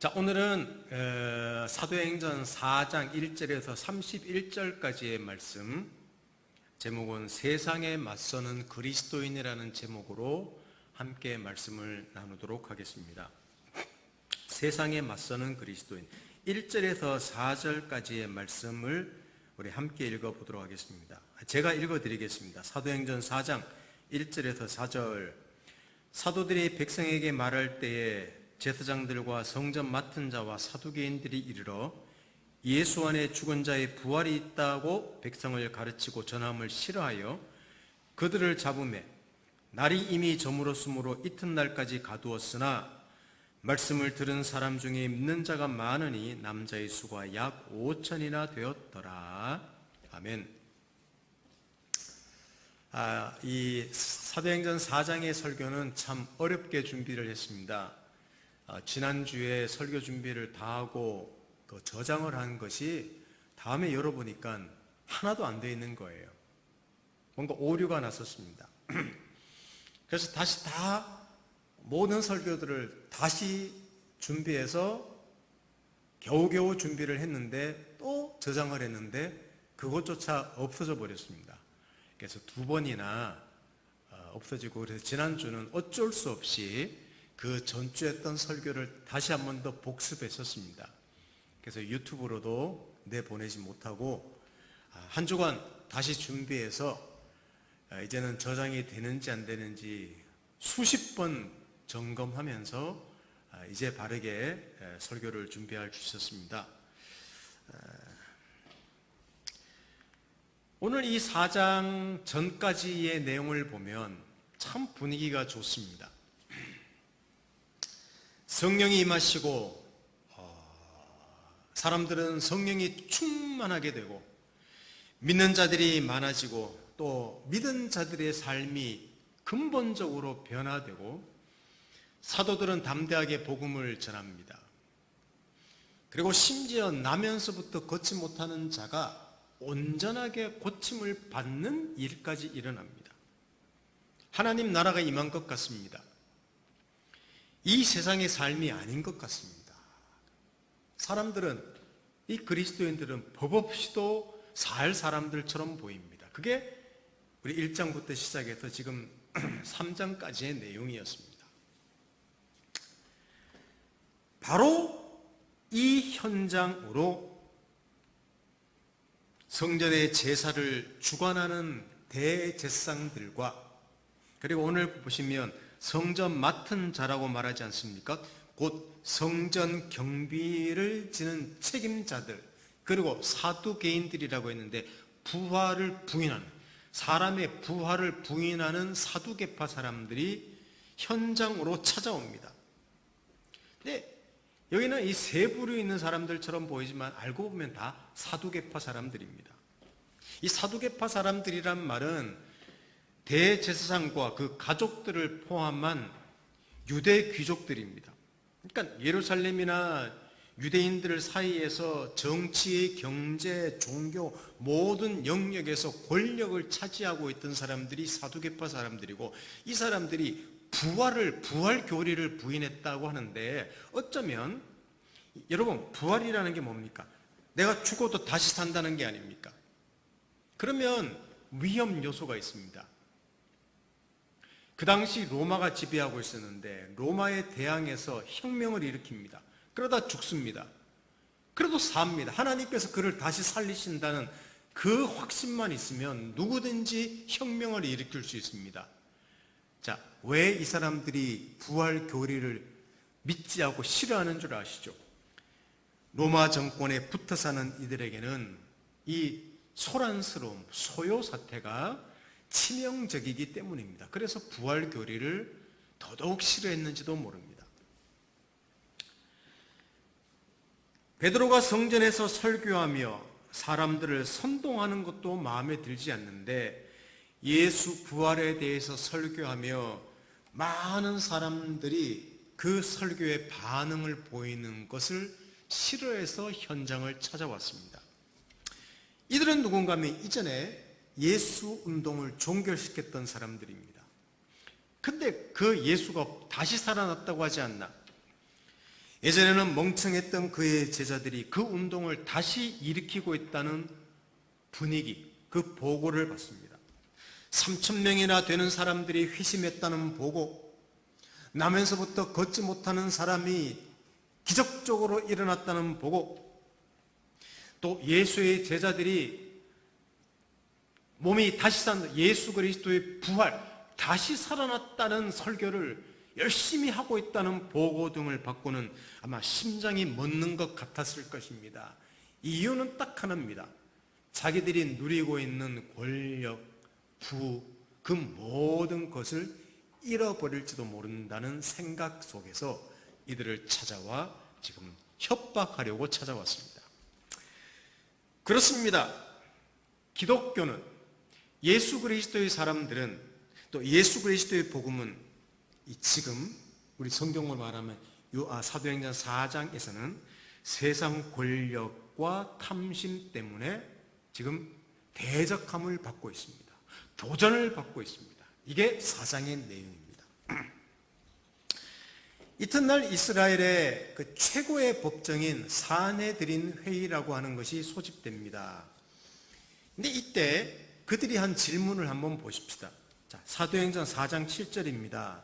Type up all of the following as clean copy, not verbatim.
자, 오늘은 사도행전 4장 1절에서 31절까지의 말씀, 제목은 세상에 맞서는 그리스도인이라는 제목으로 함께 말씀을 나누도록 하겠습니다. 세상에 맞서는 그리스도인, 1절에서 4절까지의 말씀을 우리 함께 읽어보도록 하겠습니다. 제가 읽어드리겠습니다. 사도행전 4장 1절에서 4절. 사도들이 백성에게 말할 때에 제사장들과 성전 맡은 자와 사두개인들이 이르러 예수 안에 죽은 자의 부활이 있다고 백성을 가르치고 전함을 싫어하여 그들을 잡으매 날이 이미 저물었으므로 이튿날까지 가두었으나 말씀을 들은 사람 중에 믿는 자가 많으니 남자의 수가 약 5천이나 되었더라. 아멘. 이 사도행전 4장의 설교는 참 어렵게 준비를 했습니다. 지난주에 설교 준비를 다 하고 저장을 한 것이 다음에 열어보니까 하나도 안 돼 있는 거예요. 뭔가 오류가 났었습니다. 그래서 다시 모든 설교들을 다시 준비해서 겨우겨우 준비를 했는데 또 저장을 했는데 그것조차 없어져 버렸습니다. 그래서 두 번이나 없어지고, 그래서 지난주는 어쩔 수 없이 그 전주에 했던 설교를 다시 한 번 더 복습했었습니다. 그래서 유튜브로도 내보내지 못하고 한 주간 다시 준비해서 이제는 저장이 되는지 안 되는지 수십 번 점검하면서 이제 바르게 설교를 준비할 수 있었습니다. 오늘 이 4장 전까지의 내용을 보면 참 분위기가 좋습니다. 성령이 임하시고 사람들은 성령이 충만하게 되고 믿는 자들이 많아지고 또 믿은 자들의 삶이 근본적으로 변화되고 사도들은 담대하게 복음을 전합니다. 그리고 심지어 나면서부터 걷지 못하는 자가 온전하게 고침을 받는 일까지 일어납니다. 하나님 나라가 임한 것 같습니다. 이 세상의 삶이 아닌 것 같습니다. 사람들은, 이 그리스도인들은 법 없이도 살 사람들처럼 보입니다. 그게 우리 1장부터 시작해서 지금 3장까지의 내용이었습니다. 바로 이 현장으로 성전의 제사를 주관하는 대제사장들과, 그리고 오늘 보시면 성전 맡은 자라고 말하지 않습니까? 곧 성전 경비를 지는 책임자들, 그리고 사두개인들이라고 했는데 부활을 부인하는, 사람의 부활을 부인하는 사두개파 사람들이 현장으로 찾아옵니다. 근데 여기는 이 세 부류 있는 사람들처럼 보이지만 알고 보면 다 사두개파 사람들입니다. 이 사두개파 사람들이란 말은 대제사장과 그 가족들을 포함한 유대 귀족들입니다. 그러니까 예루살렘이나 유대인들 사이에서 정치, 경제, 종교 모든 영역에서 권력을 차지하고 있던 사람들이 사두개파 사람들이고, 이 사람들이 부활 교리를 부인했다고 하는데, 어쩌면 여러분, 부활이라는 게 뭡니까? 내가 죽어도 다시 산다는 게 아닙니까? 그러면 위험 요소가 있습니다. 그 당시 로마가 지배하고 있었는데 로마에 대항해서 혁명을 일으킵니다. 그러다 죽습니다. 그래도 삽니다. 하나님께서 그를 다시 살리신다는 그 확신만 있으면 누구든지 혁명을 일으킬 수 있습니다. 자, 왜 이 사람들이 부활 교리를 믿지 않고 싫어하는 줄 아시죠? 로마 정권에 붙어 사는 이들에게는 이 소란스러움, 소요 사태가 치명적이기 때문입니다. 그래서 부활 교리를 더더욱 싫어했는지도 모릅니다. 베드로가 성전에서 설교하며 사람들을 선동하는 것도 마음에 들지 않는데, 예수 부활에 대해서 설교하며 많은 사람들이 그 설교에 반응을 보이는 것을 싫어해서 현장을 찾아왔습니다. 이들은 누군가 하면 이전에 예수 운동을 종결시켰던 사람들입니다. 근데 그 예수가 다시 살아났다고 하지 않나? 예전에는 멍청했던 그의 제자들이 그 운동을 다시 일으키고 있다는 분위기, 그 보고를 받습니다. 3,000명이나 되는 사람들이 회심했다는 보고, 나면서부터 걷지 못하는 사람이 기적적으로 일어났다는 보고, 또 예수의 제자들이 몸이 다시 산 예수 그리스도의 부활, 다시 살아났다는 설교를 열심히 하고 있다는 보고 등을 받고는 아마 심장이 멎는 것 같았을 것입니다. 이유는 딱 하나입니다. 자기들이 누리고 있는 권력, 부, 그 모든 것을 잃어버릴지도 모른다는 생각 속에서 이들을 찾아와 지금 협박하려고 찾아왔습니다. 그렇습니다. 기독교는, 예수 그리스도의 사람들은, 또 예수 그리스도의 복음은 지금 우리 성경을 말하면 사도행전 4장에서는 세상 권력과 탐심 때문에 지금 대적함을 받고 있습니다. 도전을 받고 있습니다. 이게 4장의 내용입니다. 이튿날 이스라엘의 그 최고의 법정인 사네드린 회의라고 하는 것이 소집됩니다. 근데 이때 그들이 한 질문을 한번 보십시다. 자, 사도행전 4장 7절입니다.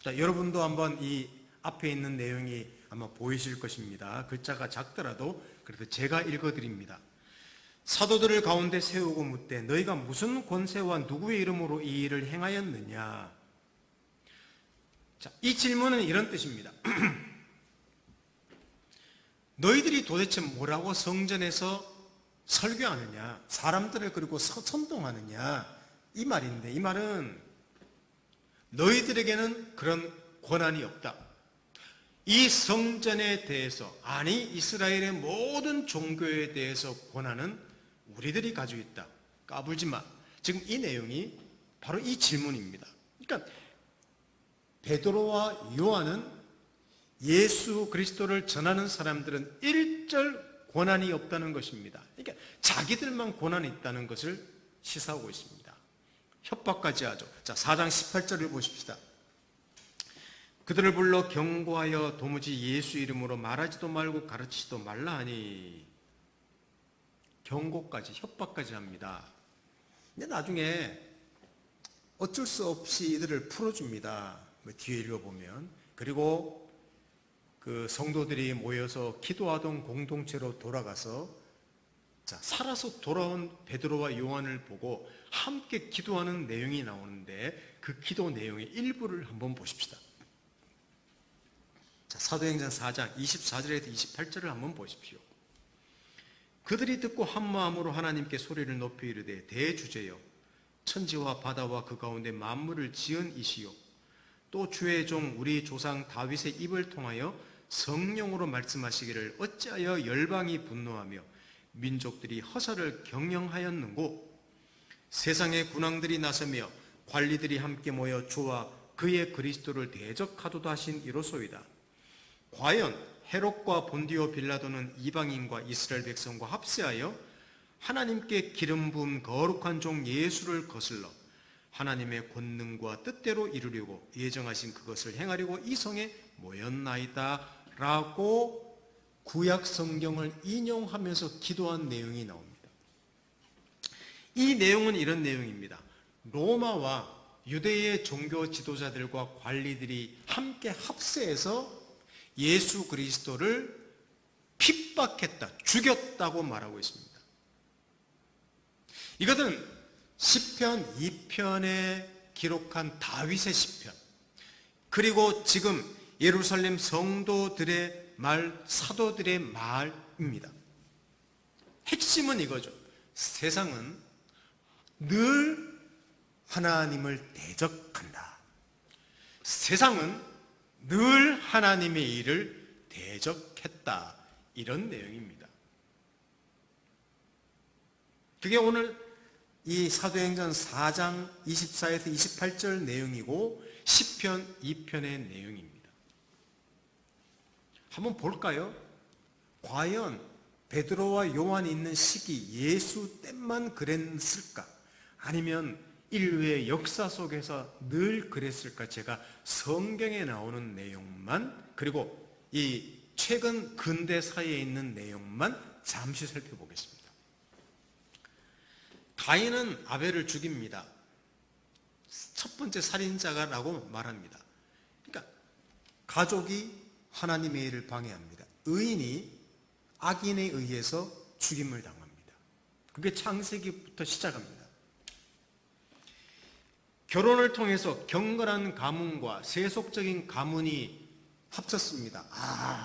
자, 여러분도 한번 이 앞에 있는 내용이 아마 보이실 것입니다. 글자가 작더라도 그래도 제가 읽어드립니다. 사도들을 가운데 세우고 묻되 너희가 무슨 권세와 누구의 이름으로 이 일을 행하였느냐? 자, 이 질문은 이런 뜻입니다. 너희들이 도대체 뭐라고 성전에서 설교하느냐? 사람들을 그리고 선동하느냐? 이 말인데, 이 말은 너희들에게는 그런 권한이 없다. 이 성전에 대해서, 아니 이스라엘의 모든 종교에 대해서 권한은 우리들이 가지고 있다. 까불지 마. 지금 이 내용이 바로 이 질문입니다. 그러니까 베드로와 요한은 예수 그리스도를 전하는 사람들은 일절 권한이 없다는 것입니다. 그러니까 자기들만 권한이 있다는 것을 시사하고 있습니다. 협박까지 하죠. 자, 4장 18절을 보십시다. 그들을 불러 경고하여 도무지 예수 이름으로 말하지도 말고 가르치지도 말라 하니, 경고까지, 협박까지 합니다. 근데 나중에 어쩔 수 없이 이들을 풀어줍니다. 뒤에 읽어보면. 그리고 그 성도들이 모여서 기도하던 공동체로 돌아가서, 자, 살아서 돌아온 베드로와 요한을 보고 함께 기도하는 내용이 나오는데 그 기도 내용의 일부를 한번 보십시다. 자, 사도행전 4장 24절에서 28절을 한번 보십시오. 그들이 듣고 한 마음으로 하나님께 소리를 높여 이르되 대주제여 천지와 바다와 그 가운데 만물을 지은 이시요 또 주의 종 우리 조상 다윗의 입을 통하여 성령으로 말씀하시기를 어찌하여 열방이 분노하며 민족들이 허사를 경영하였는고 세상의 군왕들이 나서며 관리들이 함께 모여 주와 그의 그리스도를 대적하도다 하신 이로소이다. 과연 헤롯과 본디오 빌라도는 이방인과 이스라엘 백성과 합세하여 하나님께 기름 부은 거룩한 종 예수를 거슬러 하나님의 권능과 뜻대로 이루려고 예정하신 그것을 행하려고 이 성에 모였나이다 라고 구약 성경을 인용하면서 기도한 내용이 나옵니다. 이 내용은 이런 내용입니다. 로마와 유대의 종교 지도자들과 관리들이 함께 합세해서 예수 그리스도를 핍박했다, 죽였다고 말하고 있습니다. 이것은 시편 2편에 기록한 다윗의 시편, 그리고 지금 예루살렘 성도들의 말, 사도들의 말입니다. 핵심은 이거죠. 세상은 늘 하나님을 대적한다. 세상은 늘 하나님의 일을 대적했다. 이런 내용입니다. 그게 오늘 이 사도행전 4장 24에서 28절 내용이고 시편 2편의 내용입니다. 한번 볼까요? 과연 베드로와 요한이 있는 시기 예수 때만 그랬을까? 아니면 인류의 역사 속에서 늘 그랬을까? 제가 성경에 나오는 내용만, 그리고 이 최근 근대사에 있는 내용만 잠시 살펴보겠습니다. 가인은 아벨을 죽입니다. 첫 번째 살인자라고 말합니다. 그러니까 가족이 하나님의 일을 방해합니다. 의인이 악인에 의해서 죽임을 당합니다. 그게 창세기부터 시작합니다. 결혼을 통해서 경건한 가문과 세속적인 가문이 합쳤습니다.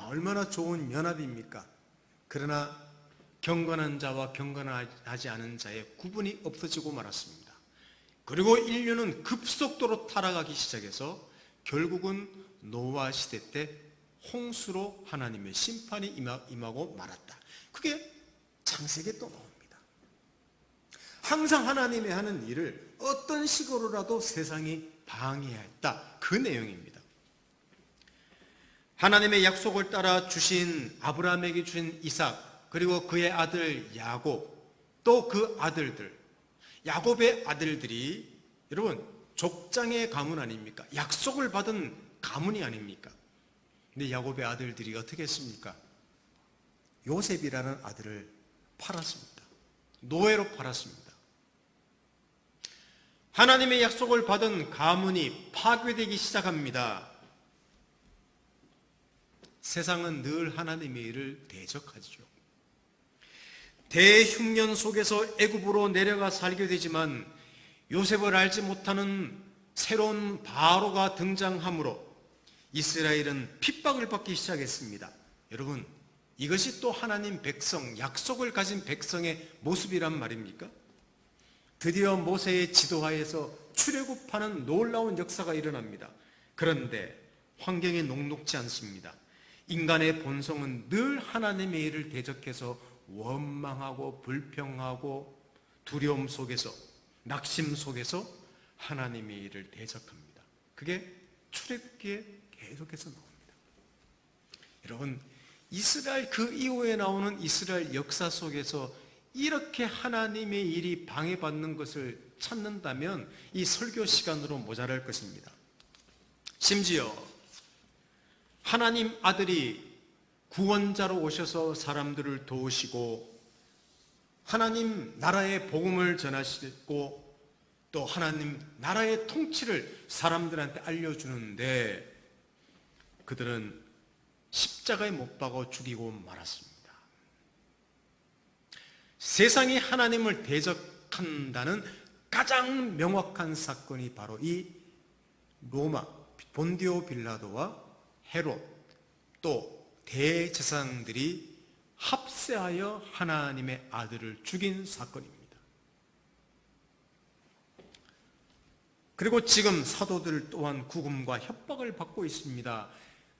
얼마나 좋은 연합입니까? 그러나 경건한 자와 경건하지 않은 자의 구분이 없어지고 말았습니다. 그리고 인류는 급속도로 타락하기 시작해서 결국은 노아 시대 때 홍수로 하나님의 심판이 임하고 말았다. 그게 창세기에 또 나옵니다. 항상 하나님이 하는 일을 어떤 식으로라도 세상이 방해했다. 그 내용입니다. 하나님의 약속을 따라 주신 아브라함에게 주신 이삭, 그리고 그의 아들 야곱, 또 그 아들들, 야곱의 아들들이 여러분 족장의 가문 아닙니까? 약속을 받은 가문이 아닙니까? 근데 야곱의 아들들이 어떻게 했습니까? 요셉이라는 아들을 팔았습니다. 노예로 팔았습니다. 하나님의 약속을 받은 가문이 파괴되기 시작합니다. 세상은 늘 하나님의 일을 대적하죠. 대흉년 속에서 애굽으로 내려가 살게 되지만 요셉을 알지 못하는 새로운 바로가 등장하므로 이스라엘은 핍박을 받기 시작했습니다. 여러분, 이것이 또 하나님 백성, 약속을 가진 백성의 모습이란 말입니까? 드디어 모세의 지도하에서 출애굽하는 놀라운 역사가 일어납니다. 그런데 환경에 녹록지 않습니다. 인간의 본성은 늘 하나님의 일을 대적해서 원망하고 불평하고 두려움 속에서, 낙심 속에서 하나님의 일을 대적합니다. 그게 출애굽기에 계속해서 나옵니다. 여러분, 이스라엘 그 이후에 나오는 이스라엘 역사 속에서 이렇게 하나님의 일이 방해받는 것을 찾는다면 이 설교 시간으로 모자랄 것입니다. 심지어 하나님 아들이 구원자로 오셔서 사람들을 도우시고 하나님 나라의 복음을 전하시고 또 하나님 나라의 통치를 사람들한테 알려주는데 그들은 십자가에 못 박아 죽이고 말았습니다. 세상이 하나님을 대적한다는 가장 명확한 사건이 바로 이 로마 본디오 빌라도와 헤롯 또 대제사장들이 합세하여 하나님의 아들을 죽인 사건입니다. 그리고 지금 사도들 또한 구금과 협박을 받고 있습니다.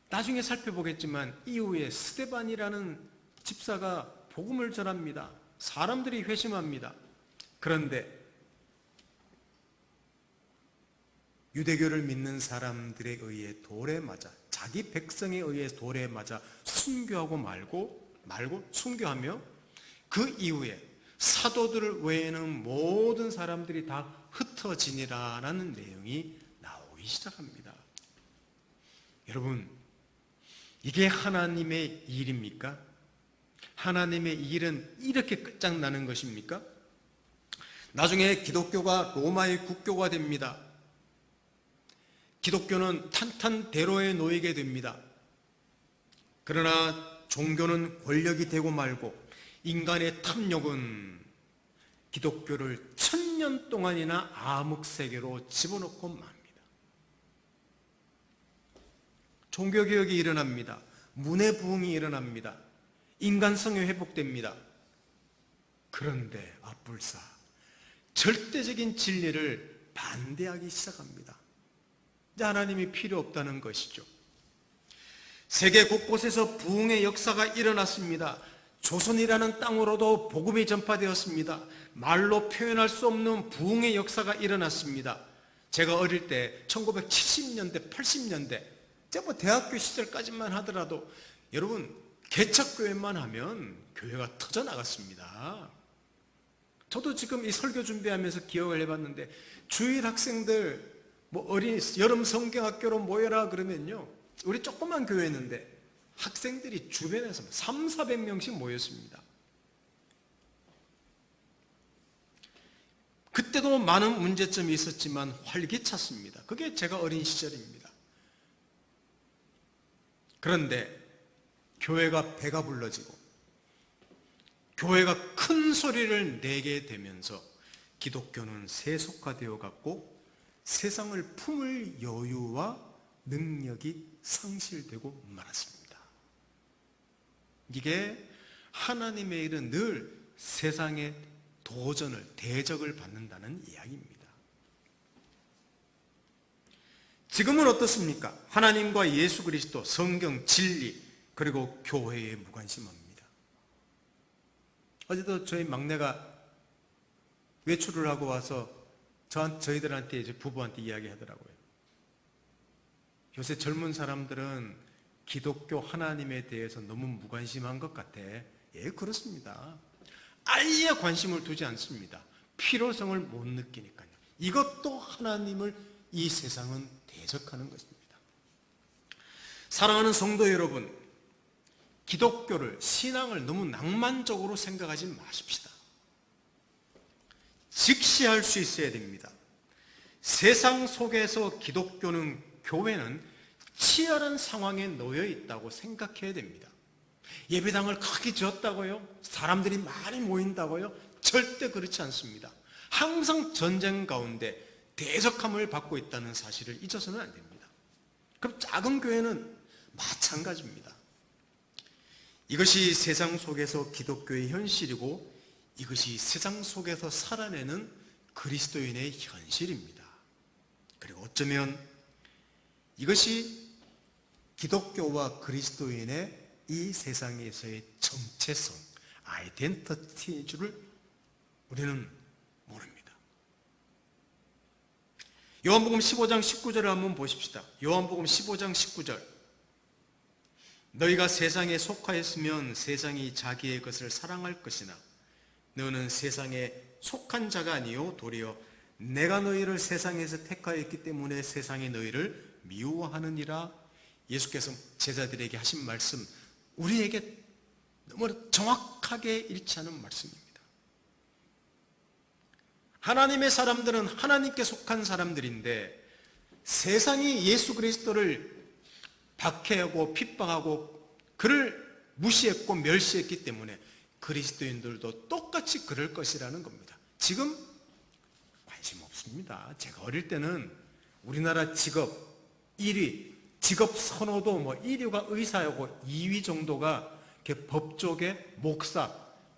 나중에 살펴보겠지만 이후에 스데반이라는 집사가 복음을 전합니다. 사람들이 회심합니다. 그런데 유대교를 믿는 사람들에 의해 돌에 맞아, 자기 백성에 의해 돌에 맞아 순교하고 말고 순교하며 그 이후에 사도들 외에는 모든 사람들이 다 흩어지니라라는 내용이 나오기 시작합니다. 여러분, 이게 하나님의 일입니까? 하나님의 일은 이렇게 끝장나는 것입니까? 나중에 기독교가 로마의 국교가 됩니다. 기독교는 탄탄대로에 놓이게 됩니다. 그러나 종교는 권력이 되고 말고 인간의 탐욕은 기독교를 1000년 동안이나 암흑세계로 집어넣고 맙니다. 종교개혁이 일어납니다. 문해부흥이 일어납니다. 인간성이 회복됩니다. 그런데 앞불사 절대적인 진리를 반대하기 시작합니다. 이제 하나님이 필요 없다는 것이죠. 세계 곳곳에서 부흥의 역사가 일어났습니다. 조선이라는 땅으로도 복음이 전파되었습니다. 말로 표현할 수 없는 부흥의 역사가 일어났습니다. 제가 어릴 때 1970년대, 80년대 뭐 대학교 시절까지만 하더라도 여러분 개척교회만 하면 교회가 터져나갔습니다. 저도 지금 이 설교 준비하면서 기억을 해봤는데, 주일 학생들 어린 여름 성경학교로 모여라 그러면요, 우리 조그만 교회였는데 학생들이 주변에서 300~400명씩 모였습니다. 그때도 많은 문제점이 있었지만 활기찼습니다. 그게 제가 어린 시절입니다. 그런데 교회가 배가 불러지고 교회가 큰 소리를 내게 되면서 기독교는 세속화되어 갔고 세상을 품을 여유와 능력이 상실되고 말았습니다. 이게 하나님의 일은 늘 세상의 도전을, 대적을 받는다는 이야기입니다. 지금은 어떻습니까? 하나님과 예수 그리스도, 성경, 진리, 그리고 교회에 무관심합니다. 어제도 저희 막내가 외출을 하고 와서 저희들한테, 이제 부부한테 이야기하더라고요. 요새 젊은 사람들은 기독교 하나님에 대해서 너무 무관심한 것 같아. 예, 그렇습니다. 아예 관심을 두지 않습니다. 필요성을 못 느끼니까요. 이것도 하나님을 이 세상은 대적하는 것입니다. 사랑하는 성도 여러분, 기독교를, 신앙을 너무 낭만적으로 생각하지 마십시다. 직시할 수 있어야 됩니다. 세상 속에서 기독교는, 교회는 치열한 상황에 놓여 있다고 생각해야 됩니다. 예배당을 크게 지었다고요? 사람들이 많이 모인다고요? 절대 그렇지 않습니다. 항상 전쟁 가운데 대적함을 받고 있다는 사실을 잊어서는 안 됩니다. 그럼 작은 교회는 마찬가지입니다. 이것이 세상 속에서 기독교의 현실이고 이것이 세상 속에서 살아내는 그리스도인의 현실입니다. 그리고 어쩌면 이것이 기독교와 그리스도인의 이 세상에서의 정체성, 아이덴티티인 줄을 우리는 모릅니다. 요한복음 15장 19절을 한번 보십시다. 요한복음 15장 19절. 너희가 세상에 속하였으면 세상이 자기의 것을 사랑할 것이나 너는 세상에 속한 자가 아니요 도리어 내가 너희를 세상에서 택하였기 때문에 세상이 너희를 미워하느니라. 예수께서 제자들에게 하신 말씀, 우리에게 너무 정확하게 일치하는 말씀입니다. 하나님의 사람들은 하나님께 속한 사람들인데 세상이 예수 그리스도를 박해하고 핍박하고 그를 무시했고 멸시했기 때문에 그리스도인들도 똑같이 그럴 것이라는 겁니다. 지금 관심 없습니다. 제가 어릴 때는 우리나라 직업 1위, 직업 선호도 1위가 의사였고 2위 정도가 법조계 목사,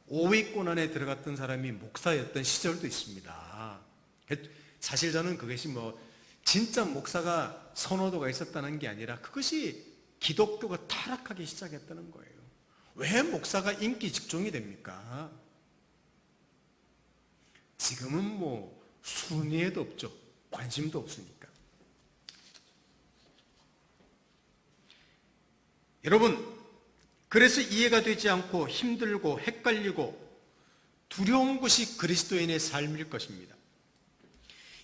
5위권 안에 들어갔던 사람이 목사였던 시절도 있습니다. 사실 저는 그것이 진짜 목사가 선호도가 있었다는 게 아니라 그것이 기독교가 타락하기 시작했다는 거예요. 왜 목사가 인기 직종이 됩니까? 지금은 순위에도 없죠. 관심도 없으니까. 여러분, 그래서 이해가 되지 않고 힘들고 헷갈리고 두려운 것이 그리스도인의 삶일 것입니다.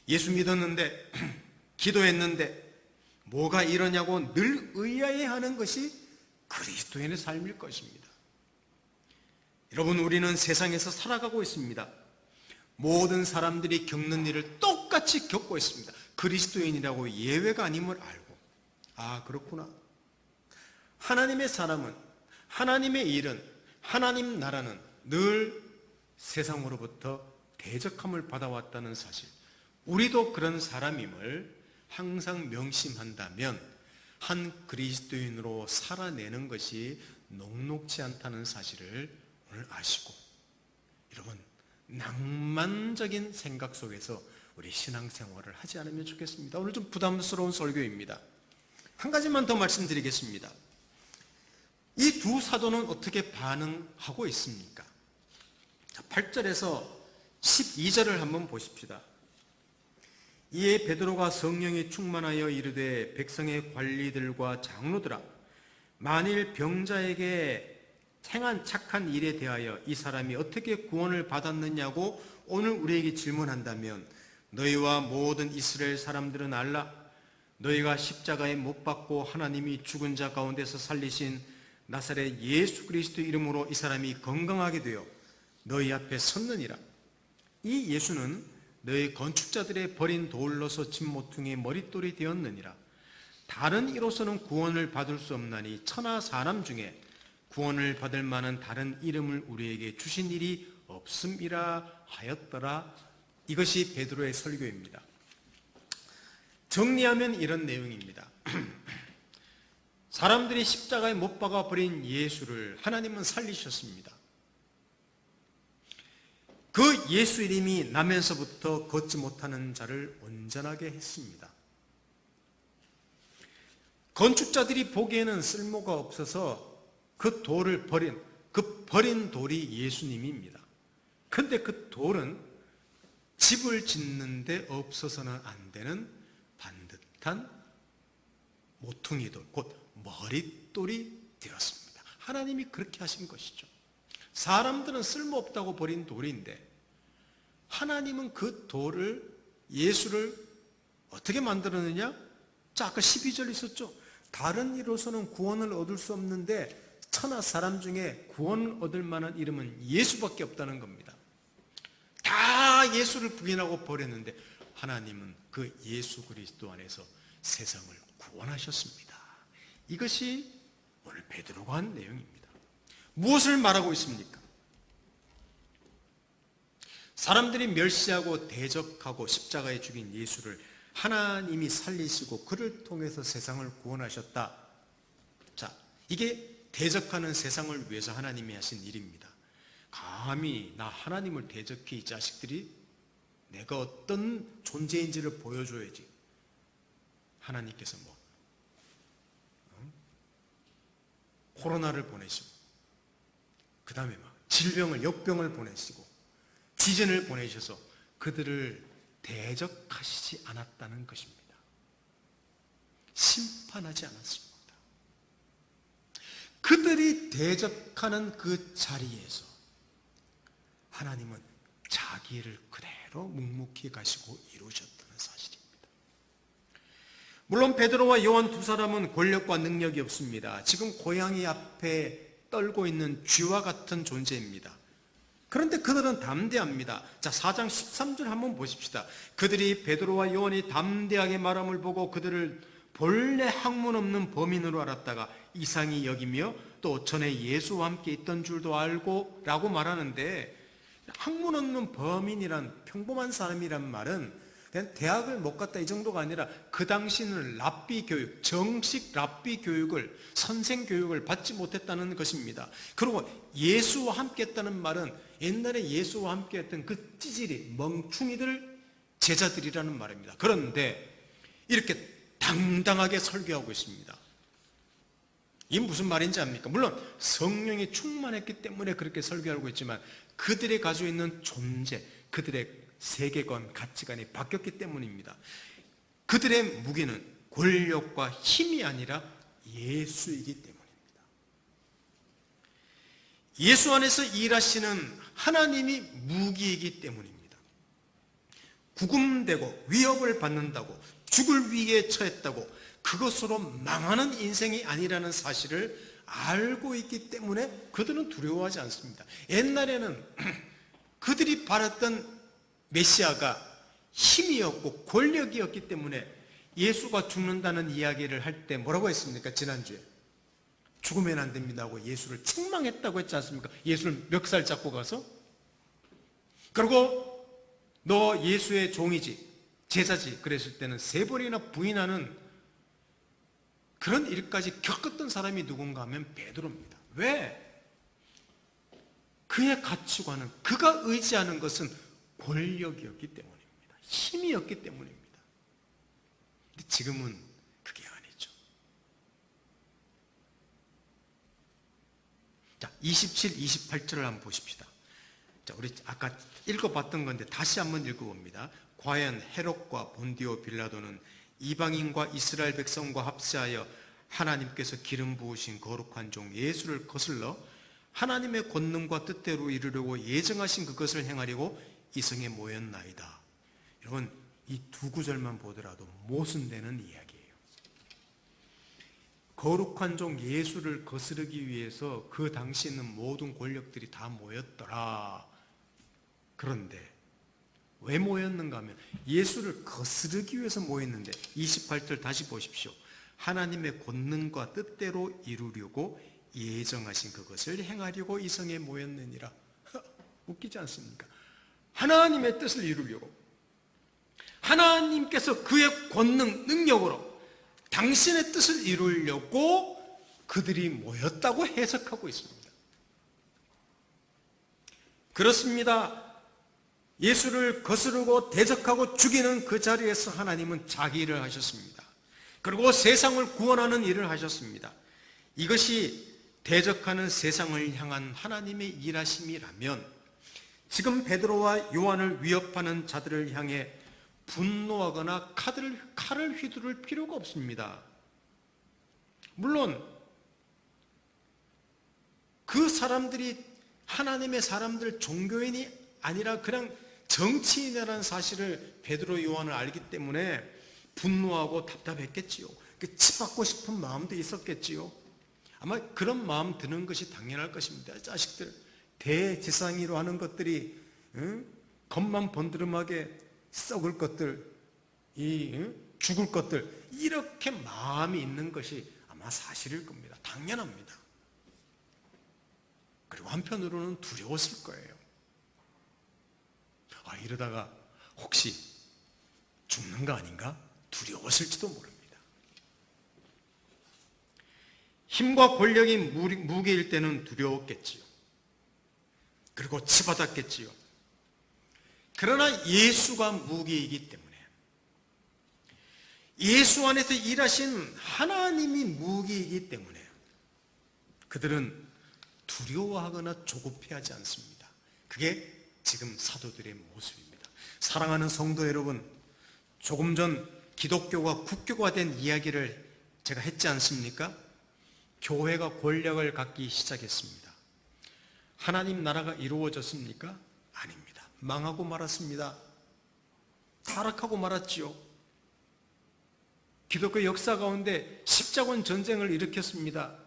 예수 믿었는데 기도했는데 뭐가 이러냐고 늘 의아해하는 것이 그리스도인의 삶일 것입니다. 여러분, 우리는 세상에서 살아가고 있습니다. 모든 사람들이 겪는 일을 똑같이 겪고 있습니다. 그리스도인이라고 예외가 아님을 알고, 아, 그렇구나. 하나님의 사람은, 하나님의 일은, 하나님 나라는 늘 세상으로부터 대적함을 받아왔다는 사실, 우리도 그런 사람임을 항상 명심한다면 한 그리스도인으로 살아내는 것이 녹록지 않다는 사실을 오늘 아시고, 여러분, 낭만적인 생각 속에서 우리 신앙생활을 하지 않으면 좋겠습니다. 오늘 좀 부담스러운 설교입니다. 한 가지만 더 말씀드리겠습니다. 이 두 사도는 어떻게 반응하고 있습니까? 8절에서 12절을 한번 보십시다. 이에 베드로가 성령이 충만하여 이르되 백성의 관리들과 장로들아, 만일 병자에게 행한 착한 일에 대하여 이 사람이 어떻게 구원을 받았느냐고 오늘 우리에게 질문한다면 너희와 모든 이스라엘 사람들은 알라. 너희가 십자가에 못 박고 하나님이 죽은 자 가운데서 살리신 나사렛 예수 그리스도 이름으로 이 사람이 건강하게 되어 너희 앞에 섰느니라. 이 예수는 너희 건축자들의 버린 돌로서 집 모퉁이의 머릿돌이 되었느니라. 다른 이로서는 구원을 받을 수 없나니 천하 사람 중에 구원을 받을 만한 다른 이름을 우리에게 주신 일이 없음이라 하였더라. 이것이 베드로의 설교입니다. 정리하면 이런 내용입니다. 사람들이 십자가에 못 박아 버린 예수를 하나님은 살리셨습니다. 그 예수 이름이 나면서부터 걷지 못하는 자를 온전하게 했습니다. 건축자들이 보기에는 쓸모가 없어서 그 돌을 버린 돌이 예수님입니다. 그런데 그 돌은 집을 짓는데 없어서는 안 되는 반듯한 모퉁이돌, 곧 머릿돌이 되었습니다. 하나님이 그렇게 하신 것이죠. 사람들은 쓸모없다고 버린 돌인데 하나님은 그 돌을, 예수를 어떻게 만들었느냐? 자, 아까 12절 있었죠. 다른 이로서는 구원을 얻을 수 없는데 천하 사람 중에 구원을 얻을 만한 이름은 예수밖에 없다는 겁니다. 다 예수를 부인하고 버렸는데 하나님은 그 예수 그리스도 안에서 세상을 구원하셨습니다. 이것이 오늘 베드로가 한 내용입니다. 무엇을 말하고 있습니까? 사람들이 멸시하고 대적하고 십자가에 죽인 예수를 하나님이 살리시고 그를 통해서 세상을 구원하셨다. 자, 이게 대적하는 세상을 위해서 하나님이 하신 일입니다. 감히 나 하나님을 대적해 이 자식들이 내가 어떤 존재인지를 보여줘야지. 하나님께서 코로나를 보내시고 그 다음에 질병을, 역병을 보내시고 지진을 보내셔서 그들을 대적하시지 않았다는 것입니다. 심판하지 않았습니다. 그들이 대적하는 그 자리에서 하나님은 자기 일을 그대로 묵묵히 가시고 이루셨다는 사실입니다. 물론 베드로와 요한 두 사람은 권력과 능력이 없습니다. 지금 고양이 앞에 떨고 있는 쥐와 같은 존재입니다. 그런데 그들은 담대합니다. 자, 4장 13절 한번 보십시다. 그들이 베드로와 요한이 담대하게 말함을 보고 그들을 본래 학문 없는 범인으로 알았다가 이상히 여기며 또 전에 예수와 함께 있던 줄도 알고 라고 말하는데, 학문 없는 범인이란 평범한 사람이란 말은 그냥 대학을 못 갔다 이 정도가 아니라 그 당시는 랍비 교육, 정식 랍비 교육을, 선생 교육을 받지 못했다는 것입니다. 그리고 예수와 함께 했다는 말은 옛날에 예수와 함께 했던 그 찌질이, 멍충이들, 제자들이라는 말입니다. 그런데 이렇게 당당하게 설교하고 있습니다. 이게 무슨 말인지 압니까? 물론 성령이 충만했기 때문에 그렇게 설교하고 있지만 그들이 가지고 있는 존재, 그들의 세계관, 가치관이 바뀌었기 때문입니다. 그들의 무기는 권력과 힘이 아니라 예수이기 때문입니다. 예수 안에서 일하시는 하나님이 무기이기 때문입니다. 구금되고 위협을 받는다고, 죽을 위기에 처했다고 그것으로 망하는 인생이 아니라는 사실을 알고 있기 때문에 그들은 두려워하지 않습니다. 옛날에는 그들이 바랐던 메시아가 힘이었고 권력이었기 때문에 예수가 죽는다는 이야기를 할 때 뭐라고 했습니까? 지난주에 죽으면 안 됩니다 하고 예수를 책망했다고 했지 않습니까? 예수를 멱살 잡고 가서, 그리고 너 예수의 종이지, 제자지 그랬을 때는 3번이나 부인하는 그런 일까지 겪었던 사람이 누군가 하면 베드로입니다. 왜? 그의 가치관은, 그가 의지하는 것은 권력이었기 때문입니다. 힘이었기 때문입니다. 근데 지금은 그게 아니죠. 자, 27, 28절을 한번 보십시다. 자, 우리 아까 읽어봤던 건데 다시 한번 읽어봅니다. 과연 헤롯과 본디오 빌라도는 이방인과 이스라엘 백성과 합세하여 하나님께서 기름 부으신 거룩한 종 예수를 거슬러 하나님의 권능과 뜻대로 이루려고 예정하신 그것을 행하려고 이 성에 모였나이다. 여러분, 이 두 구절만 보더라도 모순되는 이야기예요. 거룩한 종 예수를 거스르기 위해서 그 당시 있는 모든 권력들이 다 모였더라. 그런데 왜 모였는가 하면 예수를 거스르기 위해서 모였는데, 28절 다시 보십시오. 하나님의 권능과 뜻대로 이루려고 예정하신 그것을 행하려고 이 성에 모였느니라. 웃기지 않습니까? 하나님의 뜻을 이루려고, 하나님께서 그의 권능, 능력으로 당신의 뜻을 이루려고 그들이 모였다고 해석하고 있습니다. 그렇습니다. 예수를 거스르고 대적하고 죽이는 그 자리에서 하나님은 자기 일을 하셨습니다. 그리고 세상을 구원하는 일을 하셨습니다. 이것이 대적하는 세상을 향한 하나님의 일하심이라면 지금 베드로와 요한을 위협하는 자들을 향해 분노하거나 칼을 휘두를 필요가 없습니다. 물론 그 사람들이 하나님의 사람들, 종교인이 아니라 그냥 정치인이라는 사실을 베드로, 요한을 알기 때문에 분노하고 답답했겠지요. 치받고 싶은 마음도 있었겠지요. 아마 그런 마음 드는 것이 당연할 것입니다. 자식들, 대지상이로 하는 것들이 겉만 번드름하게 썩을 것들, 죽을 것들, 이렇게 마음이 있는 것이 아마 사실일 겁니다. 당연합니다. 그리고 한편으로는 두려웠을 거예요. 이러다가 혹시 죽는 거 아닌가? 두려웠을지도 모릅니다. 힘과 권력이 무게일 때는 두려웠겠지요. 그리고 치받았겠지요. 그러나 예수가 무게이기 때문에, 예수 안에서 일하신 하나님이 무게이기 때문에 그들은 두려워하거나 조급해하지 않습니다. 그게 지금 사도들의 모습입니다. 사랑하는 성도 여러분, 조금 전 기독교가 국교가 된 이야기를 제가 했지 않습니까? 교회가 권력을 갖기 시작했습니다. 하나님 나라가 이루어졌습니까? 아닙니다. 망하고 말았습니다. 타락하고 말았지요. 기독교 역사 가운데 십자군 전쟁을 일으켰습니다.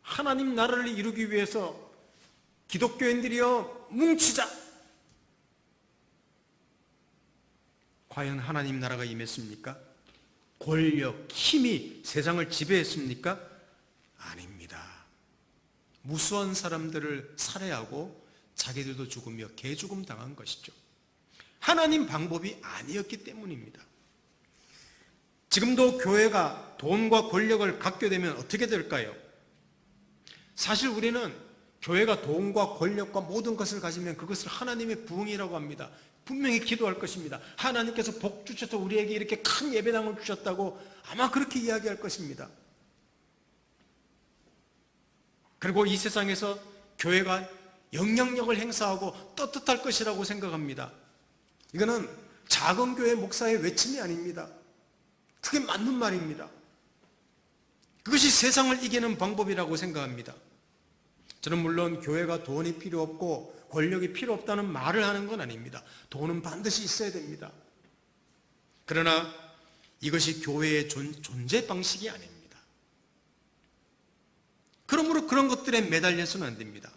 하나님 나라를 이루기 위해서 기독교인들이여 뭉치자. 과연 하나님 나라가 임했습니까? 권력, 힘이 세상을 지배했습니까? 아닙니다. 무수한 사람들을 살해하고 자기들도 죽으며 개죽음 당한 것이죠. 하나님 방법이 아니었기 때문입니다. 지금도 교회가 돈과 권력을 갖게 되면 어떻게 될까요? 사실 우리는 교회가 돈과 권력과 모든 것을 가지면 그것을 하나님의 부흥이라고 합니다. 분명히 기도할 것입니다. 하나님께서 복 주셔서 우리에게 이렇게 큰 예배당을 주셨다고 아마 그렇게 이야기할 것입니다. 그리고 이 세상에서 교회가 영향력을 행사하고 떳떳할 것이라고 생각합니다. 이거는 작은 교회 목사의 외침이 아닙니다. 그게 맞는 말입니다. 그것이 세상을 이기는 방법이라고 생각합니다. 저는 물론 교회가 돈이 필요 없고 권력이 필요 없다는 말을 하는 건 아닙니다. 돈은 반드시 있어야 됩니다. 그러나 이것이 교회의 존재 방식이 아닙니다. 그러므로 그런 것들에 매달려서는 안 됩니다.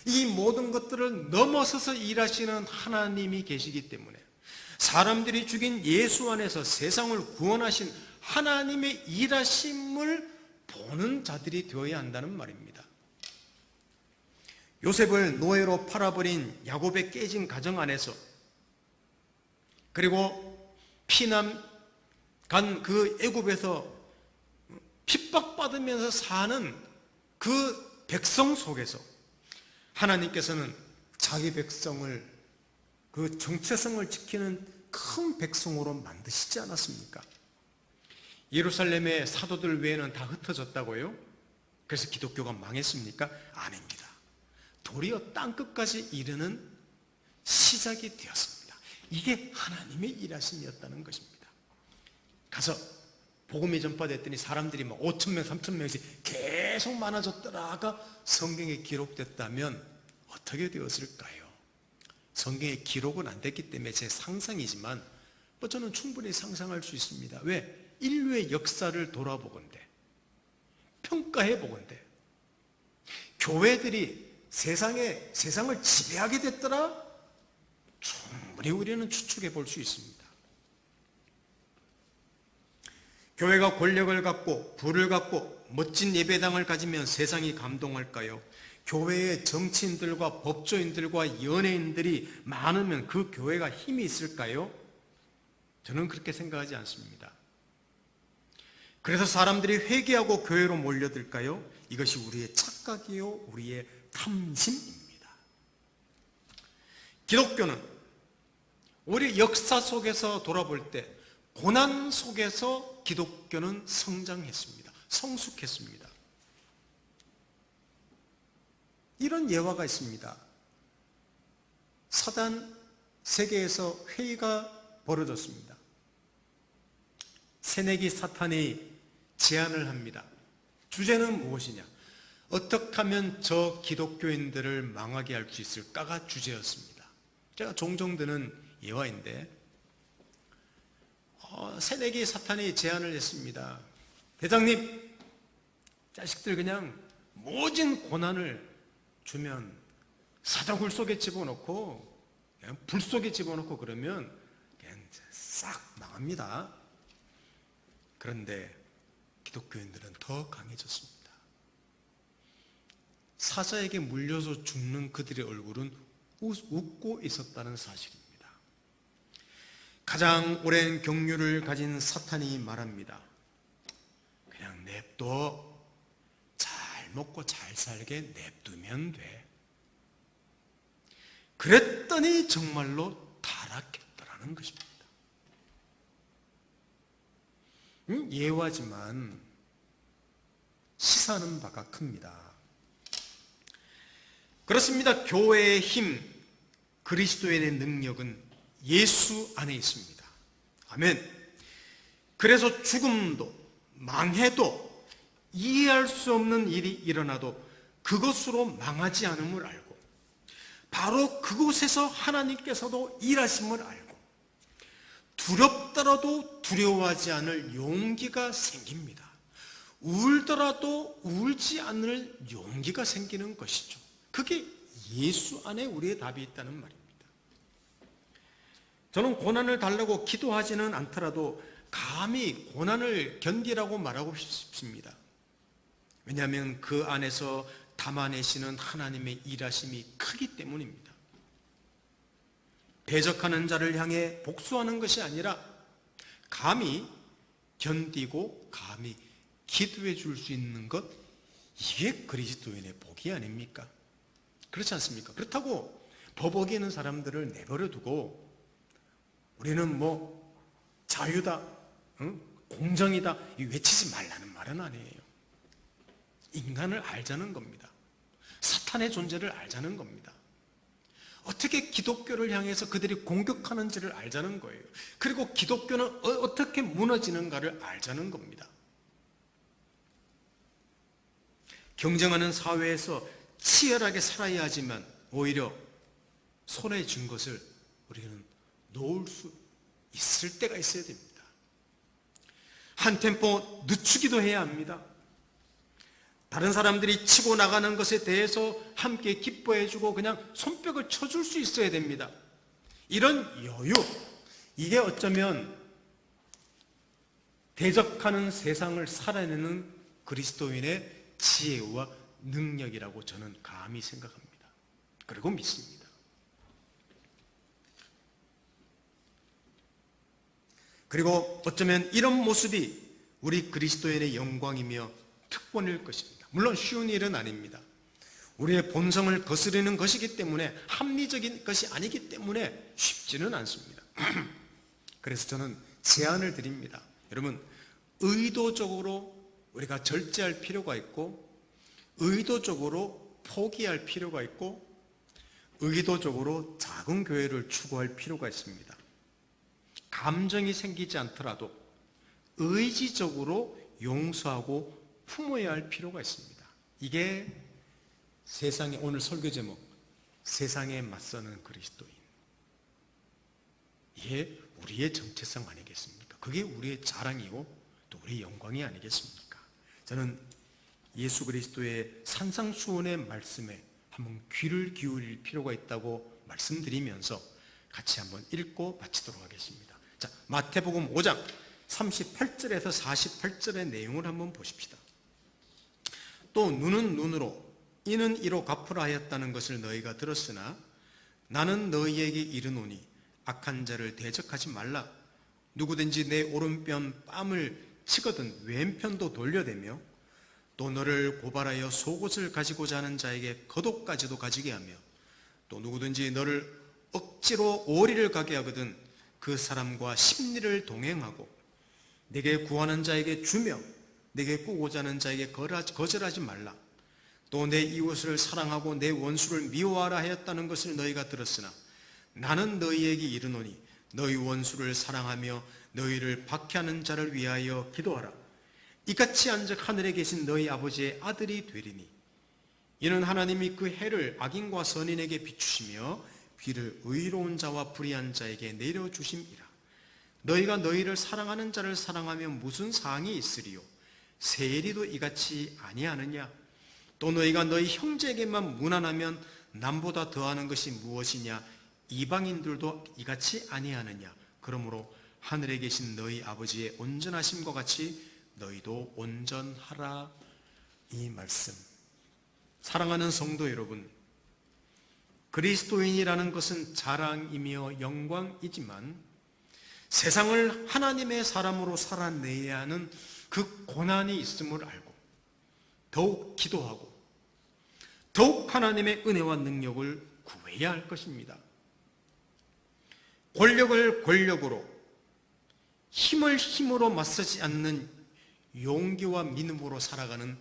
이 모든 것들을 넘어서서 일하시는 하나님이 계시기 때문에 사람들이 죽인 예수 안에서 세상을 구원하신 하나님의 일하심을 보는 자들이 되어야 한다는 말입니다. 요셉을 노예로 팔아버린 야곱의 깨진 가정 안에서, 그리고 피난 간 그 애굽에서 핍박받으면서 사는 그 백성 속에서 하나님께서는 자기 백성을, 그 정체성을 지키는 큰 백성으로 만드시지 않았습니까? 예루살렘의 사도들 외에는 다 흩어졌다고요? 그래서 기독교가 망했습니까? 아닙니다. 도리어 땅끝까지 이르는 시작이 되었습니다. 이게 하나님의 일하심이었다는 것입니다. 가서 복음이 전파됐더니 사람들이 막 5,000명, 3,000명씩 계속 많아졌더라가 성경에 기록됐다면 어떻게 되었을까요? 성경에 기록은 안 됐기 때문에 제 상상이지만 저는 충분히 상상할 수 있습니다. 왜? 인류의 역사를 돌아보건대, 평가해 보건대, 교회들이 세상을 지배하게 됐더라? 충분히 우리는 추측해 볼 수 있습니다. 교회가 권력을 갖고 부를 갖고 멋진 예배당을 가지면 세상이 감동할까요? 교회의 정치인들과 법조인들과 연예인들이 많으면 그 교회가 힘이 있을까요? 저는 그렇게 생각하지 않습니다. 그래서 사람들이 회개하고 교회로 몰려들까요? 이것이 우리의 착각이요, 우리의 탐심입니다. 기독교는 우리 역사 속에서 돌아볼 때 고난 속에서 기독교는 성장했습니다. 성숙했습니다. 이런 예화가 있습니다. 사단 세계에서 회의가 벌어졌습니다. 새내기 사탄이 제안을 합니다. 주제는 무엇이냐? 어떻게 하면 저 기독교인들을 망하게 할 수 있을까가 주제였습니다. 제가 종종 드는 예화인데 새내기 사탄이 제안을 했습니다. 대장님, 자식들 그냥 모진 고난을 주면 사자굴 속에 집어넣고 그냥 불 속에 집어넣고 그러면 그냥 싹 망합니다. 그런데 기독교인들은 더 강해졌습니다. 사자에게 물려서 죽는 그들의 얼굴은 웃고 있었다는 사실입니다. 가장 오랜 경륜을 가진 사탄이 말합니다. 그냥 냅둬. 잘 먹고 잘 살게 냅두면 돼. 그랬더니 정말로 타락했더라는 것입니다. 예화지만 시사하는 바가 큽니다. 그렇습니다. 교회의 힘, 그리스도인의 능력은 예수 안에 있습니다. 아멘. 그래서 죽음도 망해도 이해할 수 없는 일이 일어나도 그것으로 망하지 않음을 알고 바로 그곳에서 하나님께서도 일하심을 알고 두렵더라도 두려워하지 않을 용기가 생깁니다. 울더라도 울지 않을 용기가 생기는 것이죠. 그게 예수 안에 우리의 답이 있다는 말입니다. 저는 고난을 달라고 기도하지는 않더라도 감히 고난을 견디라고 말하고 싶습니다. 왜냐하면 그 안에서 담아내시는 하나님의 일하심이 크기 때문입니다. 대적하는 자를 향해 복수하는 것이 아니라 감히 견디고 감히 기도해 줄 수 있는 것, 이게 그리스도인의 복이 아닙니까? 그렇지 않습니까? 그렇다고 법 어기는 사람들을 내버려 두고 우리는 자유다, 공정이다 외치지 말라는 말은 아니에요. 인간을 알자는 겁니다. 사탄의 존재를 알자는 겁니다. 어떻게 기독교를 향해서 그들이 공격하는지를 알자는 거예요. 그리고 기독교는 어떻게 무너지는가를 알자는 겁니다. 경쟁하는 사회에서 치열하게 살아야 하지만 오히려 손에 쥔 것을 우리는 놓을 수 있을 때가 있어야 됩니다. 한 템포 늦추기도 해야 합니다. 다른 사람들이 치고 나가는 것에 대해서 함께 기뻐해주고 그냥 손뼉을 쳐줄 수 있어야 됩니다. 이런 여유, 이게 어쩌면 대적하는 세상을 살아내는 그리스도인의 지혜와 능력이라고 저는 감히 생각합니다. 그리고 믿습니다. 그리고 어쩌면 이런 모습이 우리 그리스도인의 영광이며 특권일 것입니다. 물론 쉬운 일은 아닙니다. 우리의 본성을 거스르는 것이기 때문에, 합리적인 것이 아니기 때문에 쉽지는 않습니다. 그래서 저는 제안을 드립니다. 여러분, 의도적으로 우리가 절제할 필요가 있고, 의도적으로 포기할 필요가 있고, 의도적으로 작은 교회를 추구할 필요가 있습니다. 감정이 생기지 않더라도 의지적으로 용서하고 품어야 할 필요가 있습니다. 이게 세상에, 오늘 설교 제목, 세상에 맞서는 그리스도인. 이게 우리의 정체성 아니겠습니까? 그게 우리의 자랑이고 또 우리의 영광이 아니겠습니까? 저는 예수 그리스도의 산상수훈의 말씀에 한번 귀를 기울일 필요가 있다고 말씀드리면서 같이 한번 읽고 마치도록 하겠습니다. 자, 마태복음 5장 38절에서 48절의 내용을 한번 보십시다. 또 눈은 눈으로 이는 이로 갚으라 하였다는 것을 너희가 들었으나 나는 너희에게 이르노니 악한 자를 대적하지 말라. 누구든지 내 오른편 뺨을 치거든 왼편도 돌려대며 또 너를 고발하여 속옷을 가지고자 하는 자에게 겉옷까지도 가지게 하며 또 누구든지 너를 억지로 오리를 가게 하거든 그 사람과 십리를 동행하고 내게 구하는 자에게 주며 내게 꾸고자 하는 자에게 거절하지 말라. 또 내 이웃을 사랑하고 내 원수를 미워하라 하였다는 것을 너희가 들었으나 나는 너희에게 이르노니 너희 원수를 사랑하며 너희를 박해하는 자를 위하여 기도하라. 이같이 한즉 하늘에 계신 너희 아버지의 아들이 되리니 이는 하나님이 그 해를 악인과 선인에게 비추시며 비를 의로운 자와 불의한 자에게 내려주심이라. 너희가 너희를 사랑하는 자를 사랑하며 무슨 사항이 있으리요? 세리도 이같이 아니하느냐? 또 너희가 너희 형제에게만 무난하면 남보다 더하는 것이 무엇이냐? 이방인들도 이같이 아니하느냐? 그러므로 하늘에 계신 너희 아버지의 온전하심과 같이 너희도 온전하라. 이 말씀, 사랑하는 성도 여러분, 그리스도인이라는 것은 자랑이며 영광이지만 세상을 하나님의 사람으로 살아내야 하는 그 고난이 있음을 알고 더욱 기도하고 더욱 하나님의 은혜와 능력을 구해야 할 것입니다. 권력을 권력으로, 힘을 힘으로 맞서지 않는 용기와 믿음으로 살아가는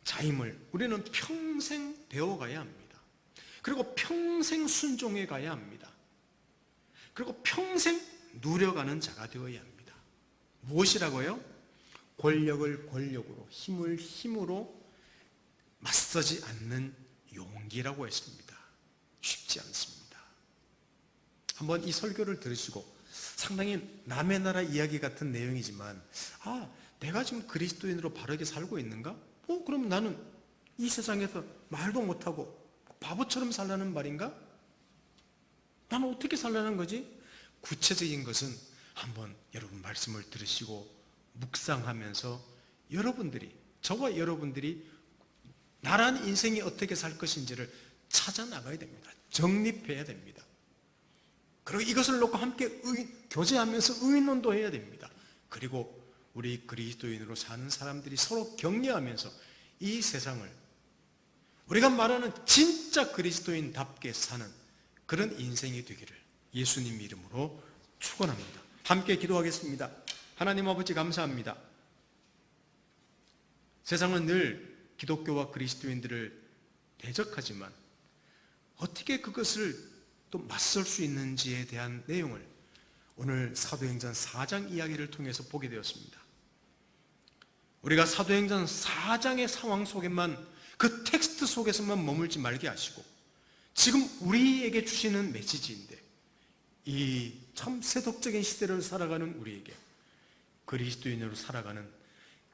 자임을 우리는 평생 배워가야 합니다. 그리고 평생 순종해 가야 합니다. 그리고 평생 누려가는 자가 되어야 합니다. 무엇이라고요? 권력을 권력으로, 힘을 힘으로 맞서지 않는 용기라고 했습니다. 쉽지 않습니다. 한번 이 설교를 들으시고 상당히 남의 나라 이야기 같은 내용이지만 내가 지금 그리스도인으로 바르게 살고 있는가? 그럼 나는 이 세상에서 말도 못하고 바보처럼 살라는 말인가? 나는 어떻게 살라는 거지? 구체적인 것은 한번 여러분 말씀을 들으시고 묵상하면서 여러분들이, 저와 여러분들이 나란 인생이 어떻게 살 것인지를 찾아 나가야 됩니다. 정립해야 됩니다. 그리고 이것을 놓고 함께 교제하면서 의논도 해야 됩니다. 그리고 우리 그리스도인으로 사는 사람들이 서로 격려하면서 이 세상을 우리가 말하는 진짜 그리스도인답게 사는 그런 인생이 되기를 예수님 이름으로 축원합니다. 함께 기도하겠습니다. 하나님 아버지 감사합니다. 세상은 늘 기독교와 그리스도인들을 대적하지만 어떻게 그것을 또 맞설 수 있는지에 대한 내용을 오늘 사도행전 4장 이야기를 통해서 보게 되었습니다. 우리가 사도행전 4장의 상황 속에만, 그 텍스트 속에서만 머물지 말게 하시고 지금 우리에게 주시는 메시지인데 이 참 세속적인 시대를 살아가는 우리에게 그리스도인으로 살아가는,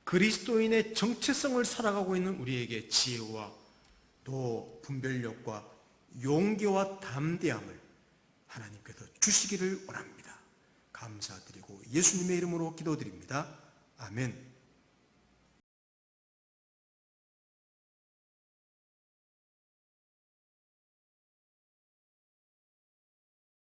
그리스도인의 정체성을 살아가고 있는 우리에게 지혜와 또 분별력과 용기와 담대함을 하나님께서 주시기를 원합니다. 감사드리고 예수님의 이름으로 기도드립니다. 아멘.